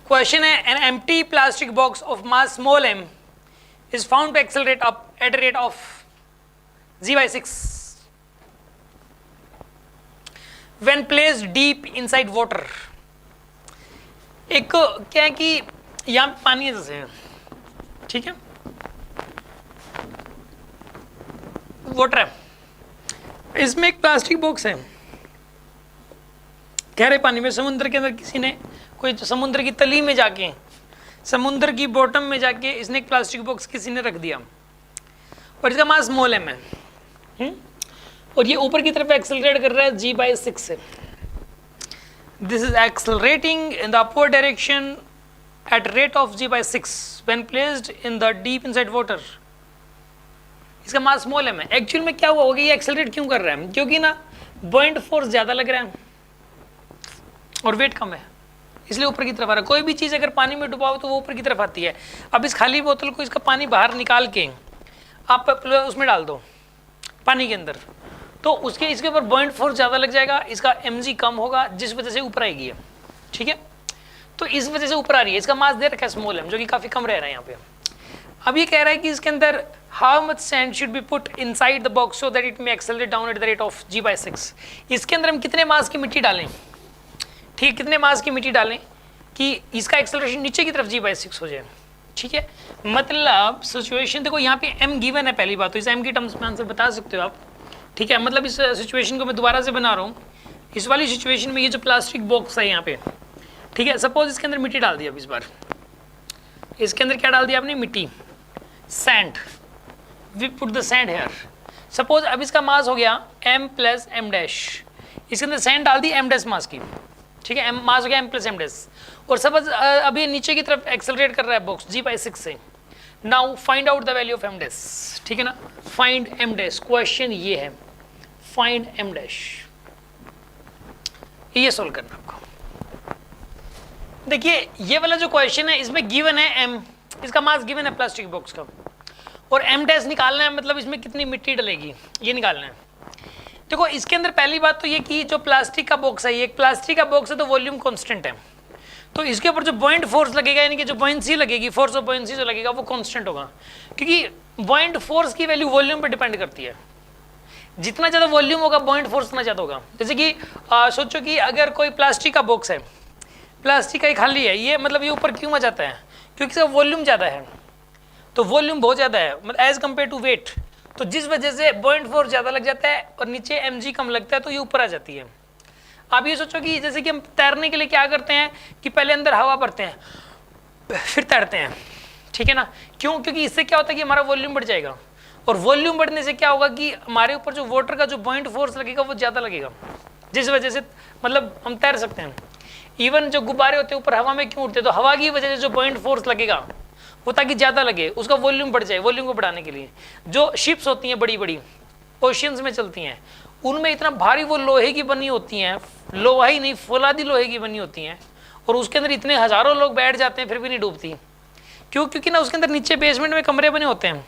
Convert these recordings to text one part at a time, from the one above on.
Question है, an empty plastic box of mass small m is found to accelerate up at a rate of g/6 when placed deep inside water. एक क्या है कि यहाँ पे पानी है जैसे, ठीक है, वाटर है, इसमें एक प्लास्टिक बॉक्स है, गहरे पानी में, समुद्र के अंदर किसी ने, कोई समुद्र की तली में जाके, समुद्र की बॉटम में जाके इसने एक प्लास्टिक बॉक्स किसी ने रख दिया और इसका मास स्मॉल m है, और ये ऊपर की तरफ एक्सेलरेट कर रहा है g/6 से. This is accelerating in the upward direction at rate of g/6 when placed in the deep inside water. इसका मास स्मॉल m है. एक्चुअल में क्या हुआ होगा, ये एक्सेलरेट क्यों कर रहा है, क्योंकि ना बॉइंट फोर्स ज्यादा लग रहा है और वेट कम है, इसलिए ऊपर की तरफ आ रहा है. कोई भी चीज़ अगर पानी में डुबाओ तो वो ऊपर की तरफ आती है. अब इस खाली बोतल को, इसका पानी बाहर निकाल के आप उसमें डाल दो पानी के अंदर, तो उसके इसके ऊपर बॉइंट फोर्स ज़्यादा लग जाएगा, इसका mg कम होगा, जिस वजह से ऊपर आएगी है. ठीक है, तो इस वजह से ऊपर आ रही है. इसका मास दे रखा है स्मॉल m, जो कि काफ़ी कम रह रहा है यहाँ पे. अब ये कह रहा है कि इसके अंदर how much sand should be put inside the box so that it may accelerate down at the rate of g/6. इसके अंदर हम कितने मास की मिट्टी डालें, ठीक, कितने मास की मिट्टी डालें कि इसका एक्सेलरेशन नीचे की तरफ g/6 हो जाए. ठीक है, मतलब सिचुएशन देखो, यहाँ पे m गिवन है पहली बात, तो इस m की टर्म्स में आंसर बता सकते हो आप. ठीक है, मतलब इस सिचुएशन को मैं दोबारा से बना रहा हूँ. इस वाली सिचुएशन में ये जो प्लास्टिक बॉक्स है यहाँ पे, ठीक है, सपोज इसके अंदर मिट्टी डाल दी. अब इस बार इसके अंदर क्या डाल दिया आपने, मिट्टी, sand. We put the sand here. Suppose अब इसका मास हो गया m + m'. इसके अंदर सैंड डाल दी m' मास की. ठीक है, मास हो गया m + m'. और सपोज अभी नीचे की तरफ एक्सेलरेट कर रहा है बॉक्स g/6 से. Now find out the value of m'. ठीक है ना, फाइंड m'. क्वेश्चन ये है, फाइंड m'. ये सोल्व करना आपको. देखिए ये वाला जो क्वेश्चन है, इसमें गिवन है m, इसका मास गिवन है प्लास्टिक बॉक्स का, और m' निकालना है, मतलब इसमें कितनी मिट्टी डलेगी ये निकालना है. देखो इसके अंदर पहली बात तो ये कि जो प्लास्टिक का बॉक्स है, ये एक प्लास्टिक का बॉक्स है, तो वॉल्यूम कांस्टेंट है, तो इसके ऊपर जो बॉइंट फोर्स लगेगा, यानी कि जो बॉयंसी लगेगी, फोर्स ऑफ बॉयंसी जो लगेगा वो कांस्टेंट होगा, क्योंकि बॉइंट फोर्स की वैल्यू वॉल्यूम पर डिपेंड करती है. जितना ज़्यादा वॉल्यूम होगा बॉइंट फोर्स उतना ज़्यादा होगा. जैसे कि सोचो कि अगर कोई प्लास्टिक का बॉक्स है, प्लास्टिक का ही खाली है, ये मतलब ये ऊपर क्यों आ जाता है, क्योंकि इसका वॉल्यूम ज़्यादा है, तो वॉल्यूम बहुत ज़्यादा है, मतलब एज कम्पेयर टू वेट, तो जिस वजह से बॉइंट फोर्स ज़्यादा लग जाता है और नीचे mg कम लगता है, तो ये ऊपर आ जाती है. आप ये सोचो कि जैसे कि हम तैरने के लिए क्या करते हैं कि पहले अंदर हवा भरते हैं फिर तैरते हैं. ठीक है ना, क्यों, क्योंकि इससे क्या होता है कि हमारा वॉल्यूम बढ़ जाएगा, और वॉल्यूम बढ़ने से क्या होगा कि हमारे ऊपर जो वाटर का जो बॉइंट फोर्स लगेगा वो ज़्यादा लगेगा, जिस वजह से मतलब हम तैर सकते हैं. इवन जो गुब्बारे होते हैं ऊपर हवा में क्यों उड़ते हैं, तो हवा की वजह से जो पॉइंट फोर्स लगेगा वो ताकि ज़्यादा लगे, उसका वॉल्यूम बढ़ जाए. वॉल्यूम को बढ़ाने के लिए जो शिप्स होती हैं बड़ी बड़ी ओशियंस में चलती हैं, उनमें इतना भारी वो लोहे की बनी होती हैं, लोहा ही नहीं फौलादी लोहे की बनी होती हैं, और उसके अंदर इतने हज़ारों लोग बैठ जाते हैं फिर भी नहीं डूबती. क्यों, क्योंकि ना उसके अंदर नीचे बेसमेंट में कमरे बने होते हैं,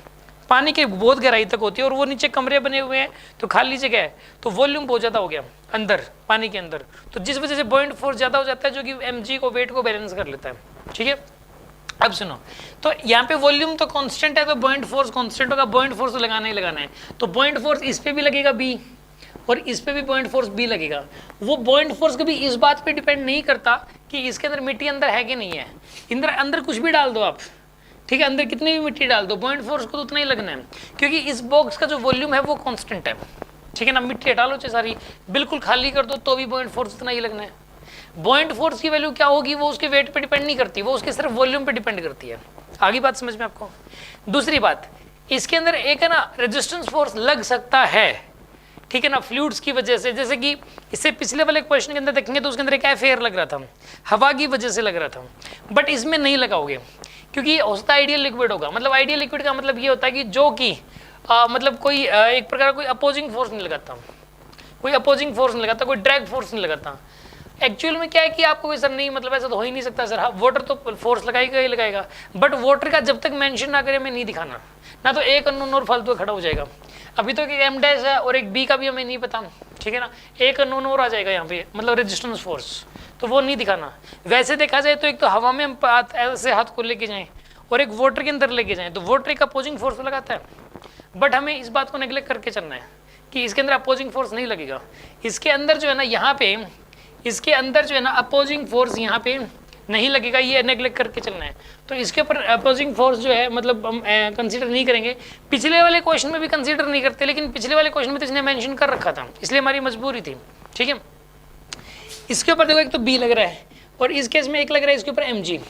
पानी की बहुत गहराई तक होती है, और वो नीचे कमरे बने हुए हैं, तो खाली जगह है, तो वॉल्यूम बहुत ज़्यादा हो गया अंदर पानी के अंदर, तो जिस वजह से बॉइंट फोर्स ज़्यादा हो जाता है, जो कि mg को, वेट को बैलेंस कर लेता है. ठीक है, अब सुनो, तो यहाँ पे वॉल्यूम तो कांस्टेंट है, तो बॉइंट फोर्स कांस्टेंट होगा, बॉइंट फोर्स तो लगाना ही लगाना है, तो बॉइंट फोर्स इस पे भी लगेगा b, और इस पे भी बॉइंट फोर्स b लगेगा. वो बॉइंट फोर्स कभी इस बात पे डिपेंड नहीं करता कि इसके अंदर मिट्टी अंदर है कि नहीं है. अंदर कुछ भी डाल दो आप, ठीक है, अंदर कितनी भी मिट्टी डाल दो, बॉइंट फोर्स को तो उतना ही लगना है, क्योंकि इस बॉक्स का जो वॉल्यूम है वो कांस्टेंट है. ठीक है ना, मिट्टी हटा लो चाहे सारी, बिल्कुल खाली कर दो तो भी बॉइंट फोर्स उतना ही लगना है. बॉइंट फोर्स की वैल्यू क्या होगी, वो उसके वेट पे डिपेंड नहीं करती, वो उसके सिर्फ वॉल्यूम पे डिपेंड करती है. आगे बात समझ में आपको. दूसरी बात, इसके अंदर एक है ना रेजिस्टेंस फोर्स लग सकता है, ठीक है ना, फ्लूइड्स की वजह से. जैसे कि इससे पिछले वाले क्वेश्चन के अंदर देखेंगे तो उसके अंदर एक एयर लग रहा था, हवा की वजह से लग रहा था, बट इसमें नहीं लगाओगे, क्योंकि होता आइडियल लिक्विड होगा. मतलब आइडियल लिक्विड का मतलब ये होता है कि जो कि मतलब कोई एक प्रकार कोई अपोजिंग फोर्स नहीं लगाता, कोई अपोजिंग फोर्स नहीं लगाता, कोई ड्रैग फोर्स नहीं लगाता. एक्चुअल में क्या है कि आपको कोई सर नहीं, मतलब ऐसा तो हो ही नहीं सकता सर, वाटर तो फोर्स लगाएगा ही लगाएगा, बट वाटर का जब तक मेंशन ना करे हमें नहीं दिखाना, ना तो एक अननोन और फालतू खड़ा हो जाएगा. अभी तो एक m' है और एक b का भी हमें नहीं पता. ठीक है ना, एक अननोन और आ जाएगा यहाँ पे, मतलब रेजिस्टेंस फोर्स, तो वो नहीं दिखाना। वैसे देखा जाए तो एक तो हवा में हम ऐसे हाथ को लेके जाएं और एक वोटर के अंदर लेके जाएं तो वोटर एक अपोजिंग फोर्स लगाता है, बट हमें इस बात को नेग्लेक्ट करके चलना है कि इसके अंदर अपोजिंग फोर्स नहीं लगेगा। इसके अंदर जो है ना यहाँ पे, इसके अंदर जो है ना अपोजिंग फोर्स यहाँ पे नहीं लगेगा, ये नेग्लेक्ट करके चलना है। तो इसके ऊपर अपोजिंग फोर्स जो है मतलब हम कंसीडर नहीं करेंगे। पिछले वाले क्वेश्चन में भी कंसीडर नहीं करते, लेकिन पिछले वाले क्वेश्चन में तो इसने मेंशन कर रखा था, इसलिए हमारी मजबूरी थी। ठीक है, इसके ऊपर देखो एक तो बी लग रहा है और इस केस में एक लग रहा है इसके ऊपर एम जी,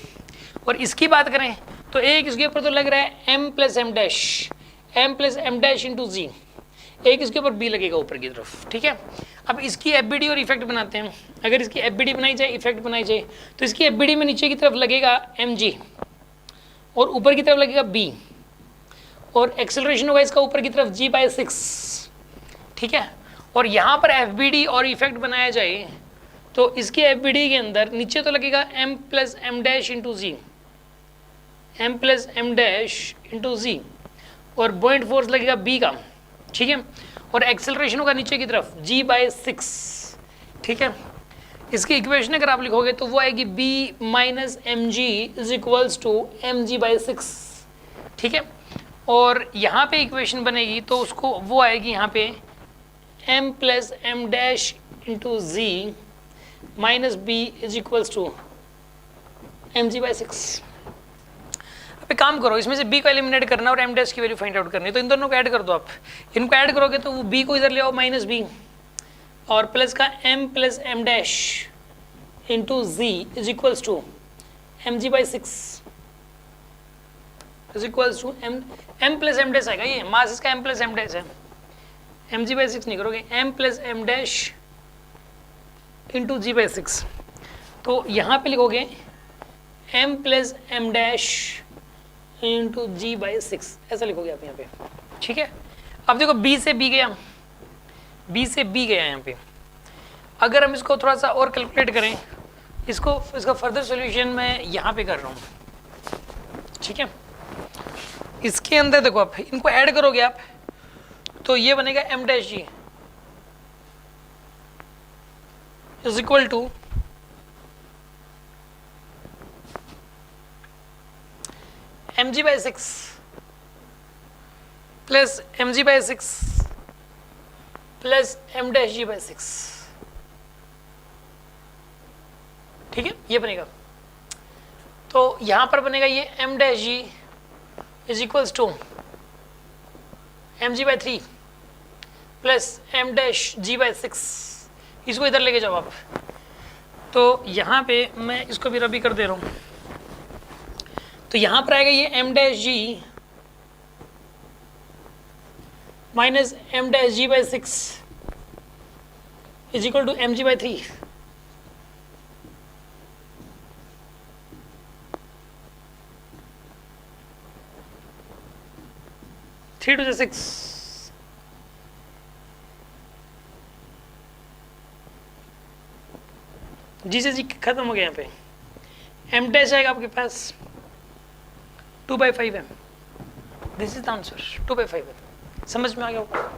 और इसकी बात करें तो एक इसके ऊपर तो लग रहा है M plus M dash into g, एक इसके ऊपर बी लगेगा ऊपर की तरफ। ठीक है, अब इसकी एफबीडी और इफेक्ट बनाते हैं। अगर इसकी एफबीडी बनाई जाए, इफेक्ट बनाई जाए, तो इसकी एफबीडी में नीचे की तरफ लगेगा एम जी और ऊपर की तरफ लगेगा बी, और एक्सेलरेशन होगा इसका ऊपर की तरफ जी बाय 6। ठीक है, और यहाँ पर एफबीडी और इफेक्ट बनाया जाए तो इसकी एफबीडी के अंदर नीचे तो लगेगा M plus M dash into g, M plus M dash into g, और पॉइंट फोर्स लगेगा बी का। ठीक है, और एक्सेलरेशन होगा नीचे की तरफ g बाय 6। ठीक है, इसकी इक्वेशन अगर आप लिखोगे तो वो आएगी b minus m g is equals to m g by 6। ठीक है, और यहाँ पे इक्वेशन बनेगी तो उसको वो आएगी यहाँ पे m plus M dash into g minus b is equals to m g by 6। अब एक काम करो, इसमें से b को एलिमिनेट करना और m डैश की वैल्यू फाइंड आउट करनी है, तो इन दोनों को ऐड कर दो आप। इनको ऐड करोगे तो वो b को इधर ले आओ माइनस बी, और प्लस का m plus M dash into g is equals to m g by 6 is equals to m plus M dash आएगा, ये मास इसका m प्लस एम डैश है, एम जी बाई 6 नहीं करोगे, m plus M dash into g by 6। तो यहाँ पे लिखोगे m plus M dash into g by 6, ऐसा लिखोगे आप यहाँ पे। ठीक है, अब देखो b से b गया, b से b गया यहाँ पे। अगर हम इसको थोड़ा सा और कैलकुलेट करें, इसका फर्दर सॉल्यूशन मैं यहाँ पे कर रहा हूँ। ठीक है, इसके अंदर देखो आप इनको ऐड करोगे आप तो ये बनेगा m dash g is equal to m g by 6 plus m g by 6 plus M dash g by 6। ठीक है, ये बनेगा। तो यहां पर बनेगा ये m dash g is equals to m g by 3 plus M dash g by 6। इसको इधर लेके जाओ आप, तो यहाँ पे मैं इसको भी रबी कर दे रहा हूँ। तो यहाँ पर आएगा ये m dash g minus m dash g by 6 is equal to m g by 3। Three to the 6, g से जी खत्म हो गया। यहाँ पे एम डैश आएगा आपके पास 2/5 है। दिस इज द आंसर, 2/5 है। समझ में आ गया होगा।